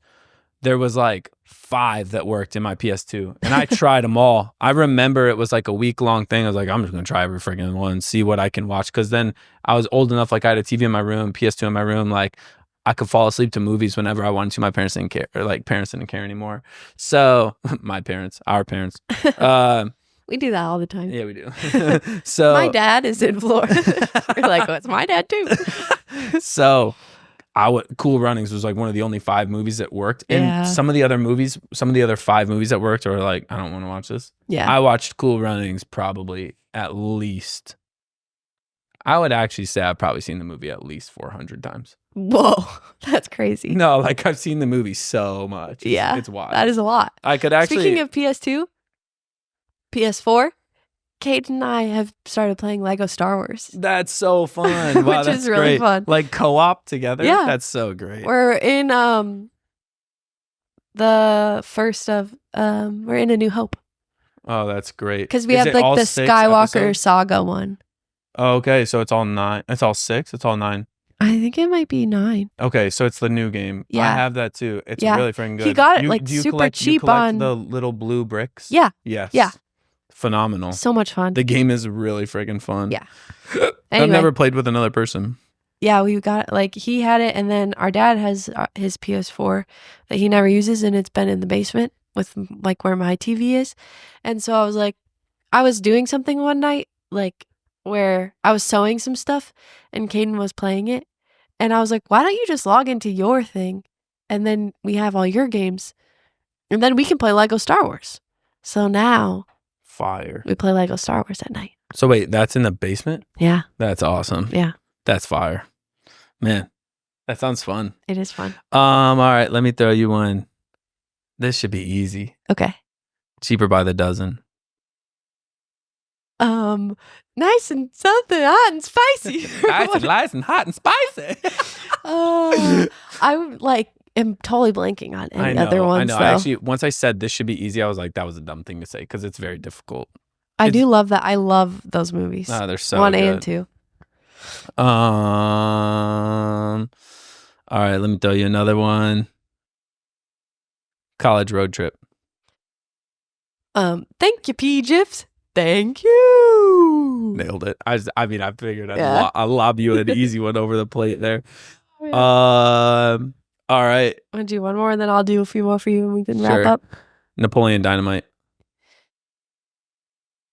there was like 5 that worked in my PS2. And I tried them all. I remember it was like a week-long thing. I was like, I'm just going to try every freaking one and see what I can watch. Because then I was old enough, like I had a TV in my room, PS2 in my room. Like I could fall asleep to movies whenever I wanted to. My parents didn't care, or like parents didn't care anymore. So my parents, our parents. We do that all the time. Yeah, we do. So my dad is in Florida. We're like, oh, it's my dad too. So Cool Runnings was like one of the only 5 movies that worked. And some of the other 5 movies that worked were like, I don't want to watch this. Yeah. I watched Cool Runnings probably at least, I would actually say I've probably seen the movie at least 400 times. Whoa, that's crazy. No, like I've seen the movie so much. It's wild. That is a lot. I could actually. Speaking of PS2, PS4, Kate and I have started playing Lego Star Wars. That's so fun. Wow, Which that's is really great. fun. Like co-op together. Yeah. That's so great. We're in the first of we're in A New Hope. Oh, that's great. Because we have like the Skywalker saga one. Oh, okay, so it's all 9. It's all 6. It's all 9. I think it might be 9. Okay, so it's the new game. Yeah. I have that too. It's really freaking good. He got it Do you super collect, cheap you collect on the little blue bricks. Yeah. Yes. Yeah. Phenomenal. So much fun. The game is really freaking fun. Yeah. I've Anyway. never played with another person. Yeah, we got he had it, and then our dad has his PS4 that he never uses, and it's been in the basement with like where my TV is. And so I was like, I was doing something one night, like where I was sewing some stuff, and Caden was playing it, and I was like, why don't you just log into your thing, and then we have all your games, and then we can play Lego Star Wars. So now, fire. We play Lego Star Wars at night. So wait, that's in the basement? Yeah. That's awesome. Yeah. That's fire. Man, that sounds fun. It is fun. All right, let me throw you one. This should be easy. Okay. Cheaper by the dozen. Nice and something hot and spicy. nice and hot and spicy. I am totally blanking on any other ones. I know. Though. Actually, once I said this should be easy, I was like, that was a dumb thing to say because it's very difficult. I do love that. I love those movies. They're so 1 good. and 2. All right, let me throw you another one. College road trip. Thank you, PGIFs. Thank you. Nailed it. I figured I'd lob you an easy one over the plate there. Yeah. All right. Want to do one more, and then I'll do a few more for you, and we can wrap up. Napoleon Dynamite.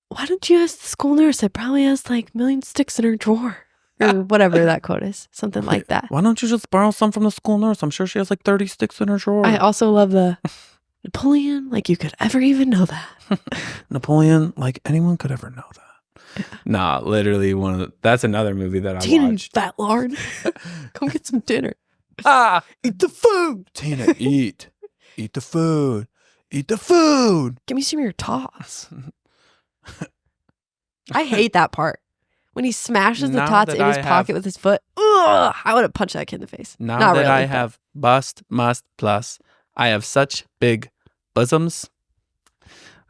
Why don't you ask the school nurse? It probably has like a million sticks in her drawer. Or whatever that quote is. Something like that. Why don't you just borrow some from the school nurse? I'm sure she has like 30 sticks in her drawer. I also love the Napoleon, like you could ever even know that. Napoleon, like anyone could ever know that. Yeah. Nah, literally that's another movie that Tina, I watched. Fat Lord. Come get some dinner. Eat the food. Tina, eat. Eat the food. Eat the food. Give me some of your tots. I hate that part. When he smashes the tots in his pocket with his foot. Ugh, I would have punched that kid in the face. Now Not that really, I have bust, must, plus, I have such big bosoms.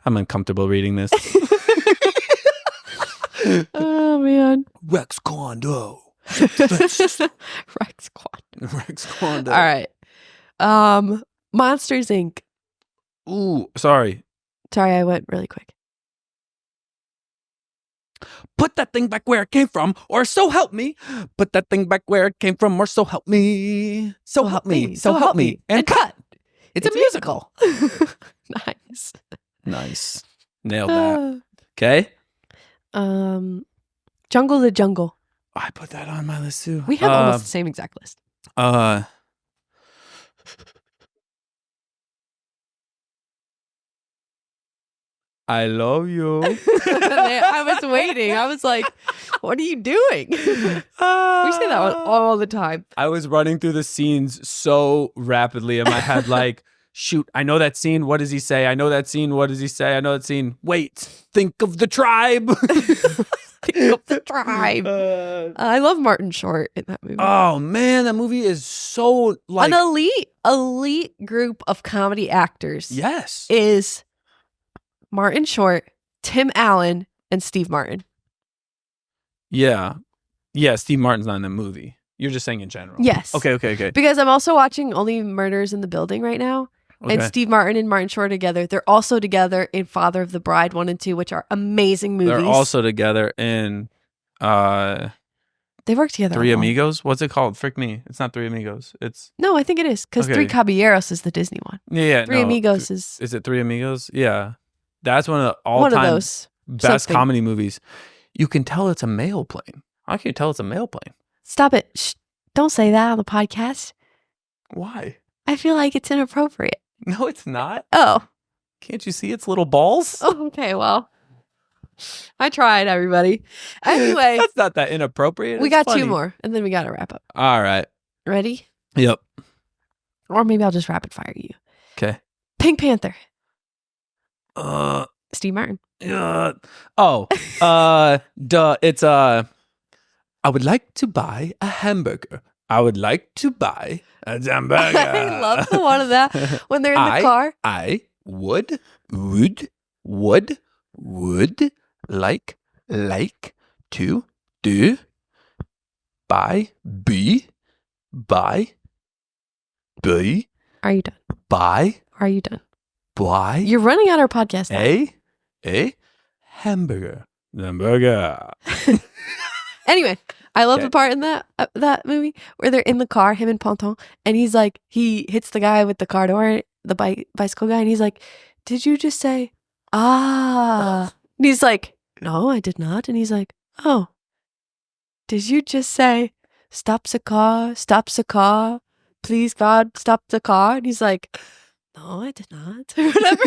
I'm uncomfortable reading this. Oh, man. Rex Kondo. Rex Kondo. Rex Kondo. All right. Monsters, Inc. Ooh, sorry. Sorry, I went really quick. Put that thing back where it came from, or so help me. Put that thing back where it came from, or so help me. So help me. So help me. And cut. It's a musical. Nice. Nice. Nailed that. Okay. Jungle the Jungle. I put that on my list too. We have almost the same exact list. I love you. I was waiting. I was like, what are you doing? We say that one all the time. I was running through the scenes so rapidly in my head, like, shoot, I know that scene. What does he say? I know that scene. What does he say? I know that scene. Wait, think of the tribe. Think of the tribe. I love Martin Short in that movie. Oh, man, that movie is so like... An elite group of comedy actors. Yes. Is... Martin Short, Tim Allen, and Steve Martin. Yeah. Yeah, Steve Martin's not in the movie. You're just saying in general. Yes. Okay. Because I'm also watching Only Murders in the Building right now. Okay. And Steve Martin and Martin Short are together. They're also together in Father of the Bride 1 and 2, which are amazing movies. They're also together in... They work together. Three Amigos? What's it called? Frick me. It's not Three Amigos. It's... No, I think it is. Because Three Caballeros is the Disney one. Yeah. Three Amigos is... Is it Three Amigos? Yeah. That's one of the all-time best comedy movies. You can tell it's a male plane. How can you tell it's a male plane? Stop it. Shh. Don't say that on the podcast. Why? I feel like it's inappropriate. No, it's not. Oh. Can't you see its little balls? Oh, okay, well. I tried, everybody. Anyway, That's not that inappropriate. we It's got funny. 2 more, and then we got to wrap up. All right. Ready? Yep. Or maybe I'll just rapid fire you. Okay. Pink Panther. Steve Martin. Duh. It's I would like to buy a hamburger. I would like to buy a hamburger. I love the one of that when they're in the car. I would like to do buy Are you done? buy Are you done? buy You're running out our podcast now. a hamburger. Hamburger. Anyway, I love Okay. the part in that movie where they're in the car, him and Ponton, and he's like, he hits the guy with the car door, the bicycle guy, and he's like, "Did you just say ah?" And he's like, "No, I did not." And he's like, "Oh, did you just say stop the car, please God, stop the car?" And he's like, "No, I did not." Or whatever.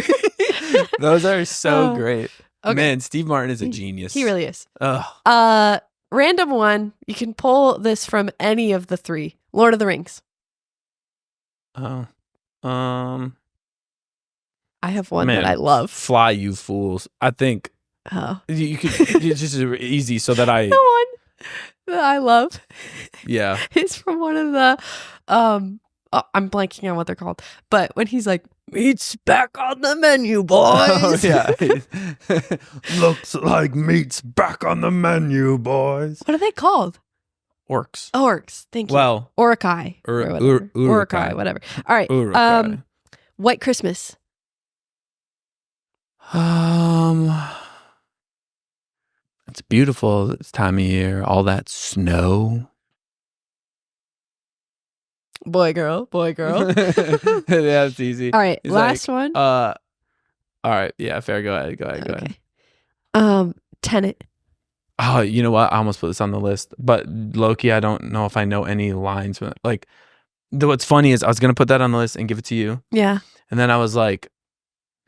Those are so Oh, great. okay. Man, Steve Martin is a genius. He really is. Ugh. Random one. You can pull this from any of the 3. Lord of the Rings. Oh. I have one Man, that I love. Fly, you fools. I think Oh. you could it's just easy so that I The one that I love yeah. is from one of the I'm blanking on what they're called. But when he's like, "Meat's back on the menu, boys." Oh, yeah. Looks like meat's back on the menu, boys. What are they called? Orcs. Orcs. Thank you. Well, Orakai. or whatever. Urukai. Orakai, whatever. All right. Urukai. White Christmas. It's beautiful this time of year. All that snow. Boy, girl. Yeah, it's easy. All right. He's Last like, one. All right. Yeah, fair. Go ahead. Go ahead. Tenet. Oh, you know what? I almost put this on the list, but Loki, I don't know if I know any lines. Like, what's funny is I was gonna put that on the list and give it to you, Yeah. and then I was like,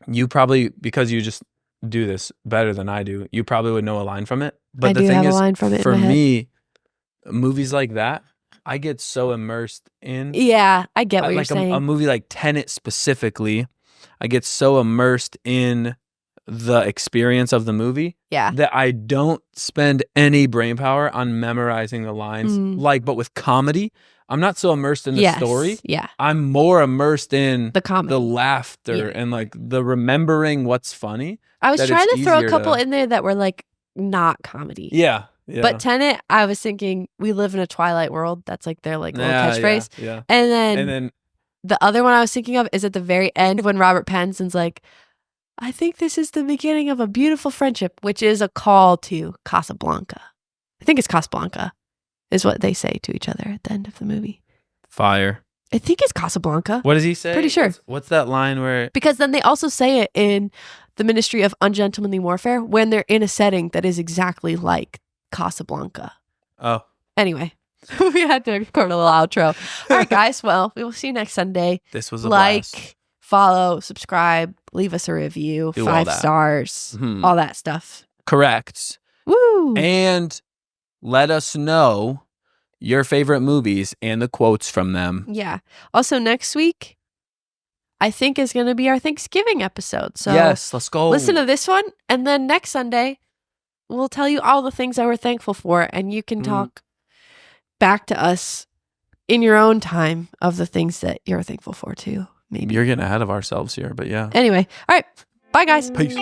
you probably, because you just do this better than I do, you probably would know a line from it. But I the do thing have a is, line from it for in my head. me, movies like that, I get so immersed in. Yeah, I get what you're Like saying. a movie like Tenet specifically, I get so immersed in the experience of the movie Yeah. that I don't spend any brain power on memorizing the lines. Mm. But with comedy, I'm not so immersed in the Yes. story. Yeah. I'm more immersed in The comedy. the laughter Yeah. and like the remembering what's funny. I was that trying it's to throw a easier couple to- in there that were like not comedy. Yeah. Yeah. But Tenet, I was thinking we live in a Twilight world. That's like their like little catchphrase. Yeah. And And then then the other one I was thinking of is at the very end when Robert Pattinson's like, "I think this is the beginning of a beautiful friendship," which is a call to Casablanca. I think it's Casablanca is what they say to each other at the end of the movie. fire. I think it's Casablanca. What does he say? Pretty sure. What's that line where Because then they also say it in the Ministry of Ungentlemanly Warfare when they're in a setting that is exactly like Casablanca. oh Anyway, we had to record a little outro. All right, guys. Well, we will see you next Sunday. this was a Like, blast. follow, subscribe, leave us a review, Do all 5 that. stars, Mhm. all that stuff. Correct. Woo! And let us know your favorite movies and the quotes from them. Yeah. Also, next week, I think is going to be our Thanksgiving episode. So yes, let's go. listen to this one. And then next Sunday, we'll tell you all the things that we're thankful for. And you can talk back to us in your own time of the things that you're thankful for too. Maybe. You're getting ahead of ourselves here, but yeah. Anyway. All right. Bye, guys. Peace.